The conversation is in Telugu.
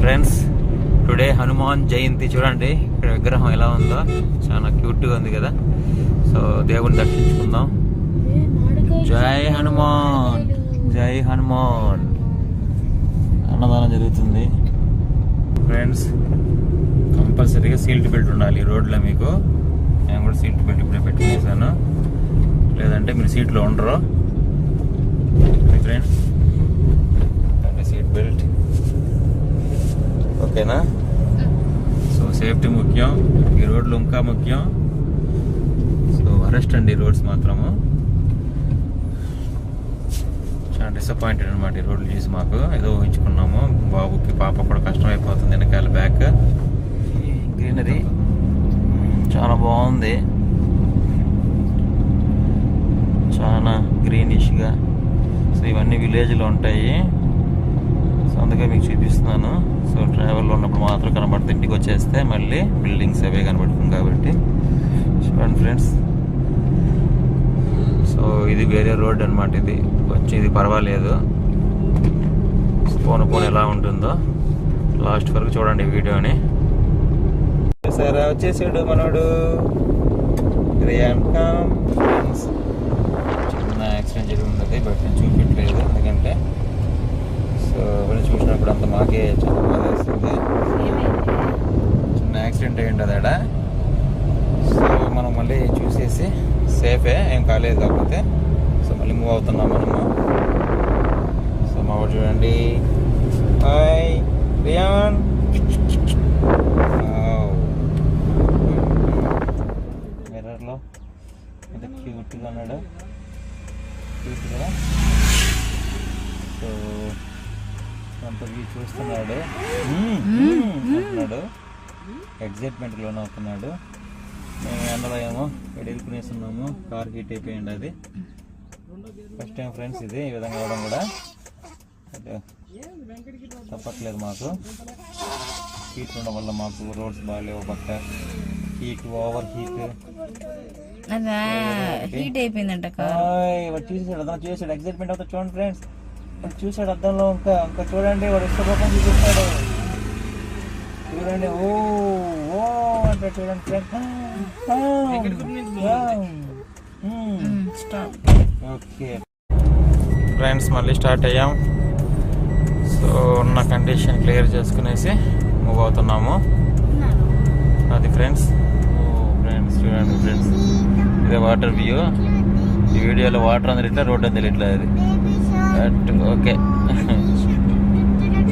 Friends, today Hanuman Jayanti. చూడండి ఇక్కడ విగ్రహం ఎలా ఉందో, చాలా క్యూట్గా ఉంది కదా. సో దేవుని దర్శించుకుందాం. జై హనుమాన్, జై హనుమాన్. అన్నదానం జరుగుతుంది. ఫ్రెండ్స్, కంపల్సరీగా సీట్ బెల్ట్ ఉండాలి రోడ్లో. మీకు నేను కూడా సీట్ బెల్ట్ ఇప్పుడే పెట్టుకునేసాను, లేదంటే మీరు సీట్లో ఉండరు. ఫ్రెండ్స్, సీట్ బెల్ట్ ఓకేనా? సో సేఫ్టీ ముఖ్యం, ఈ రోడ్లు ఇంకా ముఖ్యం. సో అరెస్ట్ అండి రోడ్స్ మాత్రము. చాలా డిసప్పాయింటెడ్ అనమాట ఈ రోడ్లు చూసి. మాకు ఏదో ఊహించుకున్నాము, బాబుకి పాప కూడా కష్టం అయిపోతుంది. వెనకాల బ్యాక్ గ్రీనరీ చాలా బాగుంది, చాలా గ్రీనిష్గా. సో ఇవన్నీ విలేజ్లో ఉంటాయి. సో అందుకే మీకు చూపిస్తున్నాను. సో ట్రావెల్లో ఉన్నప్పుడు మాత్రం కనబడుతుంది, ఇంటికి వచ్చేస్తే మళ్ళీ బిల్డింగ్స్ అవే కనబడుతుంది కాబట్టి. చూడండి ఫ్రెండ్స్, సో ఇది వేరే రోడ్ అనమాట. ఇది కొంచెం ఇది పర్వాలేదు. పోను ఎలా ఉంటుందో లాస్ట్ వరకు చూడండి వీడియోని. సరే వచ్చేసాడు మనోడు. చిన్న యాక్సిడెంట్ జరిగి ఉన్నది, బట్ నేను చూపించలేదు ఎందుకంటే సో వీళ్ళు చూసినప్పుడు అంత మాకే చాలా బాధ వేస్తుంది. చిన్న యాక్సిడెంట్ అయ్యింది అదాడ. సో మనం మళ్ళీ చూసేసి సేఫే, ఏం కాలేదు కాకపోతే. సో మళ్ళీ మూవ్ అవుతున్నాం మనము. సో మా వాడు చూడండి, హాయ్ రియాన్. మిర్రర్లో ఎంత క్యూట్గా ఉన్నాడు, క్యూట్ కదా. సో అంత వ్యూ చూస్తున్నాడు, అంటున్నాడు, ఎగ్జైట్మెంట్లోనే అవుతున్నాడు. మేము ఎండలో ఏమో వెళ్ళిపోయేస్తున్నాము, కార్ హీట్ అయిపోయింది. అది ఫస్ట్ టైం ఫ్రెండ్స్ ఇది ఈ విధంగా అవడం కూడా. తప్పట్లేదు మాకు, హీట్ ఉండడం వల్ల. మాకు రోడ్స్ బాగాలేవు, పక్క హీట్, ఓవర్ హీట్ హీట్ అయిపోయిందంట. వాడు చూసాడు, అర్థం చూసాడు, ఎగ్జైట్మెంట్ అవుతా. చూడండి ఫ్రెండ్స్, వాడు చూసాడు అద్దంలో. ఇంకా ఇంకా చూడండి, వాడు ఇష్టపడడం చూపిస్తాడు. చూడండి, ఓ ఓ అంటే చూడండి ఫ్రెండ్స్. ఓకే ఫ్రెండ్స్, మళ్ళీ స్టార్ట్ అయ్యాం. సో ఉన్న కండిషన్ క్లియర్ చేసుకునేసి మూవ్ అవుతున్నాము. అది ఫ్రెండ్స్. ఫ్రెండ్స్ చూడండి ఫ్రెండ్స్, ఇదే వాటర్ వ్యూ. ఈ వీడియోలో వాటర్ అందరు ఇట్లా, రోడ్ అందరు ఇట్లా. అది ఓకే.